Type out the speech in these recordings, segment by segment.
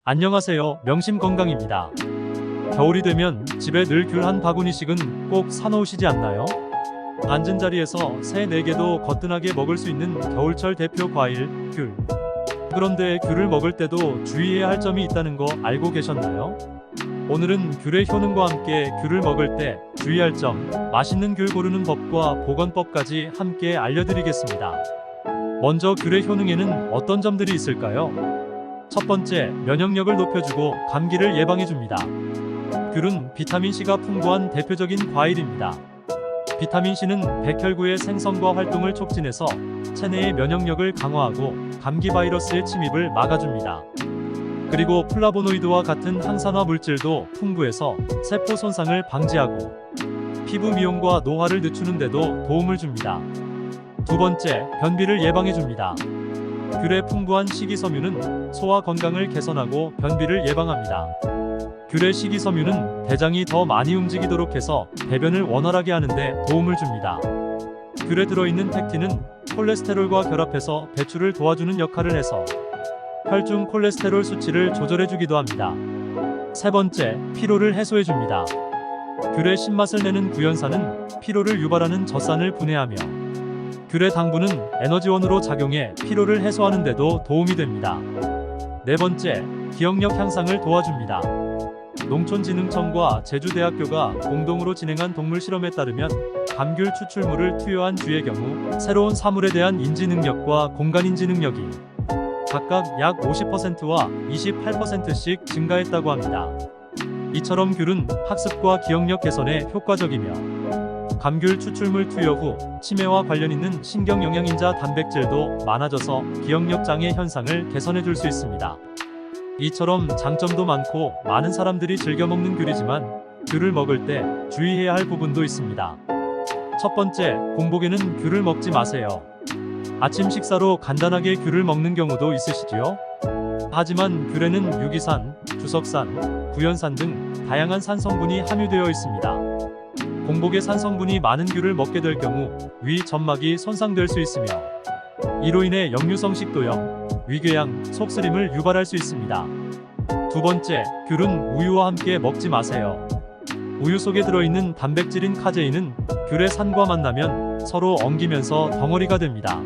안녕하세요. 명심건강입니다. 겨울이 되면 집에 늘 귤 한 바구니씩은 꼭 사놓으시지 않나요? 앉은 자리에서 3, 4개도 거뜬하게 먹을 수 있는 겨울철 대표 과일, 귤. 그런데 귤을 먹을 때도 주의해야 할 점이 있다는 거 알고 계셨나요? 오늘은 귤의 효능과 함께 귤을 먹을 때 주의할 점, 맛있는 귤 고르는 법과 보건법까지 함께 알려드리겠습니다. 먼저 귤의 효능에는 어떤 점들이 있을까요? 첫 번째, 면역력을 높여주고 감기를 예방해줍니다. 귤은 비타민C가 풍부한 대표적인 과일입니다. 비타민C는 백혈구의 생성과 활동을 촉진해서 체내의 면역력을 강화하고 감기 바이러스의 침입을 막아줍니다. 그리고 플라보노이드와 같은 항산화 물질도 풍부해서 세포 손상을 방지하고 피부 미용과 노화를 늦추는 데도 도움을 줍니다. 두 번째, 변비를 예방해줍니다. 귤의 풍부한 식이섬유는 소화 건강을 개선하고 변비를 예방합니다. 귤의 식이섬유는 대장이 더 많이 움직이도록 해서 배변을 원활하게 하는데 도움을 줍니다. 귤에 들어있는 팩틴은 콜레스테롤과 결합해서 배출을 도와주는 역할을 해서 혈중 콜레스테롤 수치를 조절해주기도 합니다. 세 번째, 피로를 해소해줍니다. 귤의 신맛을 내는 구연산은 피로를 유발하는 젖산을 분해하며 귤의 당분은 에너지원으로 작용해 피로를 해소하는 데도 도움이 됩니다. 네 번째, 기억력 향상을 도와줍니다. 농촌진흥청과 제주대학교가 공동으로 진행한 동물 실험에 따르면 감귤 추출물을 투여한 쥐의 경우 새로운 사물에 대한 인지 능력과 공간 인지 능력이 각각 약 50%와 28%씩 증가했다고 합니다. 이처럼 귤은 학습과 기억력 개선에 효과적이며 감귤 추출물 투여 후 치매와 관련 있는 신경영양인자 단백질도 많아져서 기억력 장애 현상을 개선해 줄 수 있습니다. 이처럼 장점도 많고 많은 사람들이 즐겨 먹는 귤이지만 귤을 먹을 때 주의해야 할 부분도 있습니다. 첫 번째, 공복에는 귤을 먹지 마세요. 아침 식사로 간단하게 귤을 먹는 경우도 있으시지요? 하지만 귤에는 유기산, 주석산, 구연산 등 다양한 산 성분이 함유되어 있습니다. 공복에 산 성분이 많은 귤을 먹게 될 경우 위 점막이 손상될 수 있으며 이로 인해 역류성 식도염, 위궤양, 속쓰림을 유발할 수 있습니다. 두 번째, 귤은 우유와 함께 먹지 마세요. 우유 속에 들어있는 단백질인 카제인은 귤의 산과 만나면 서로 엉기면서 덩어리가 됩니다.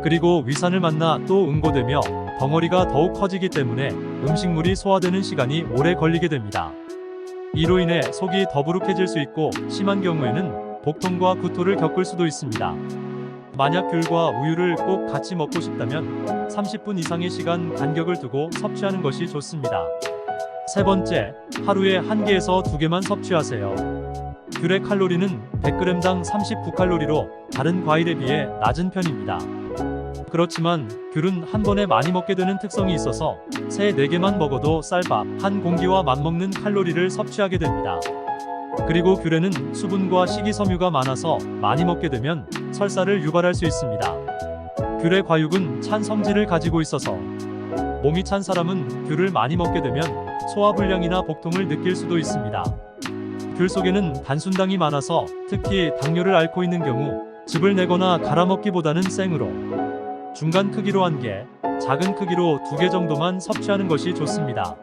그리고 위산을 만나 또 응고되며 덩어리가 더욱 커지기 때문에 음식물이 소화되는 시간이 오래 걸리게 됩니다. 이로 인해 속이 더부룩해질 수 있고 심한 경우에는 복통과 구토를 겪을 수도 있습니다. 만약 귤과 우유를 꼭 같이 먹고 싶다면 30분 이상의 시간 간격을 두고 섭취하는 것이 좋습니다. 세 번째, 하루에 1개에서 2개만 섭취하세요. 귤의 칼로리는 100g당 39칼로리로 다른 과일에 비해 낮은 편입니다. 그렇지만 귤은 한 번에 많이 먹게 되는 특성이 있어서 3, 4개만 먹어도 쌀밥 한 공기와 맞먹는 칼로리를 섭취하게 됩니다. 그리고 귤에는 수분과 식이섬유가 많아서 많이 먹게 되면 설사를 유발할 수 있습니다. 귤의 과육은 찬 성질을 가지고 있어서 몸이 찬 사람은 귤을 많이 먹게 되면 소화불량이나 복통을 느낄 수도 있습니다. 귤 속에는 단순당이 많아서 특히 당뇨를 앓고 있는 경우 즙을 내거나 갈아먹기보다는 생으로 중간 크기로 1개, 작은 크기로 2개 정도만 섭취하는 것이 좋습니다.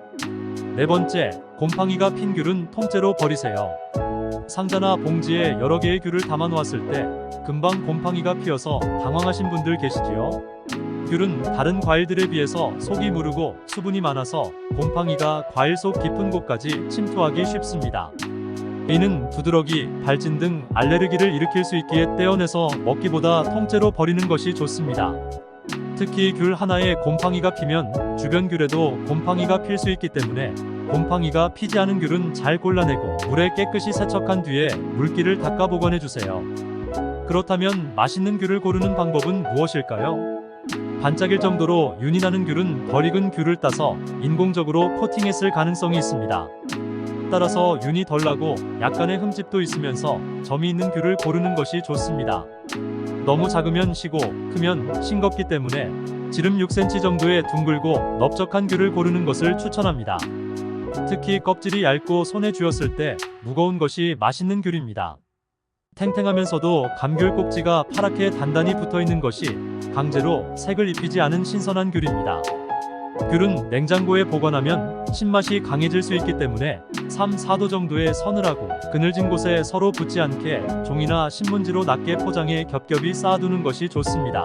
네 번째, 곰팡이가 핀 귤은 통째로 버리세요. 상자나 봉지에 여러 개의 귤을 담아 놓았을 때 금방 곰팡이가 피어서 당황하신 분들 계시지요? 귤은 다른 과일들에 비해서 속이 무르고 수분이 많아서 곰팡이가 과일 속 깊은 곳까지 침투하기 쉽습니다. 이는 두드러기, 발진 등 알레르기를 일으킬 수 있기에 떼어내서 먹기보다 통째로 버리는 것이 좋습니다. 특히 귤 하나에 곰팡이가 피면 주변 귤에도 곰팡이가 필 수 있기 때문에 곰팡이가 피지 않은 귤은 잘 골라내고 물에 깨끗이 세척한 뒤에 물기를 닦아 보관해주세요. 그렇다면 맛있는 귤을 고르는 방법은 무엇일까요? 반짝일 정도로 윤이 나는 귤은 덜 익은 귤을 따서 인공적으로 코팅했을 가능성이 있습니다. 따라서 윤이 덜 나고 약간의 흠집도 있으면서 점이 있는 귤을 고르는 것이 좋습니다. 너무 작으면 시고 크면 싱겁기 때문에 지름 6cm 정도의 둥글고 넓적한 귤을 고르는 것을 추천합니다. 특히 껍질이 얇고 손에 쥐었을 때 무거운 것이 맛있는 귤입니다. 탱탱하면서도 감귤 꼭지가 파랗게 단단히 붙어있는 것이 강제로 색을 입히지 않은 신선한 귤입니다. 귤은 냉장고에 보관하면 신맛이 강해질 수 있기 때문에 3, 4도 정도의 서늘하고 그늘진 곳에 서로 붙지 않게 종이나 신문지로 낮게 포장해 겹겹이 쌓아두는 것이 좋습니다.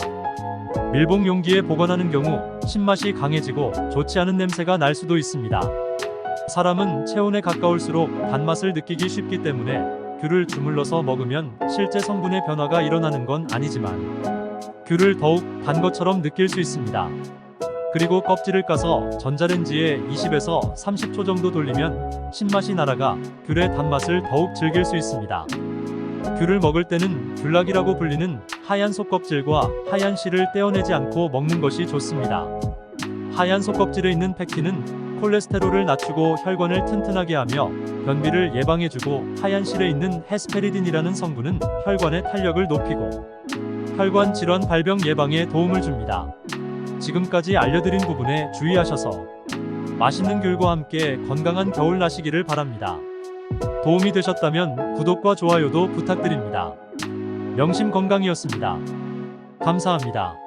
밀봉 용기에 보관하는 경우 신맛이 강해지고 좋지 않은 냄새가 날 수도 있습니다. 사람은 체온에 가까울수록 단맛을 느끼기 쉽기 때문에 귤을 주물러서 먹으면 실제 성분의 변화가 일어나는 건 아니지만 귤을 더욱 단 것처럼 느낄 수 있습니다. 그리고 껍질을 까서 전자레인지에 20에서 30초 정도 돌리면 신맛이 날아가 귤의 단맛을 더욱 즐길 수 있습니다. 귤을 먹을 때는 귤락이라고 불리는 하얀 속껍질과 하얀 씨를 떼어내지 않고 먹는 것이 좋습니다. 하얀 속껍질에 있는 펙틴은 콜레스테롤을 낮추고 혈관을 튼튼하게 하며 변비를 예방해주고 하얀 실에 있는 헤스페리딘이라는 성분은 혈관의 탄력을 높이고 혈관 질환 발병 예방에 도움을 줍니다. 지금까지 알려드린 부분에 주의하셔서 맛있는 귤과 함께 건강한 겨울 나시기를 바랍니다. 도움이 되셨다면 구독과 좋아요도 부탁드립니다. 명심건강이었습니다. 감사합니다.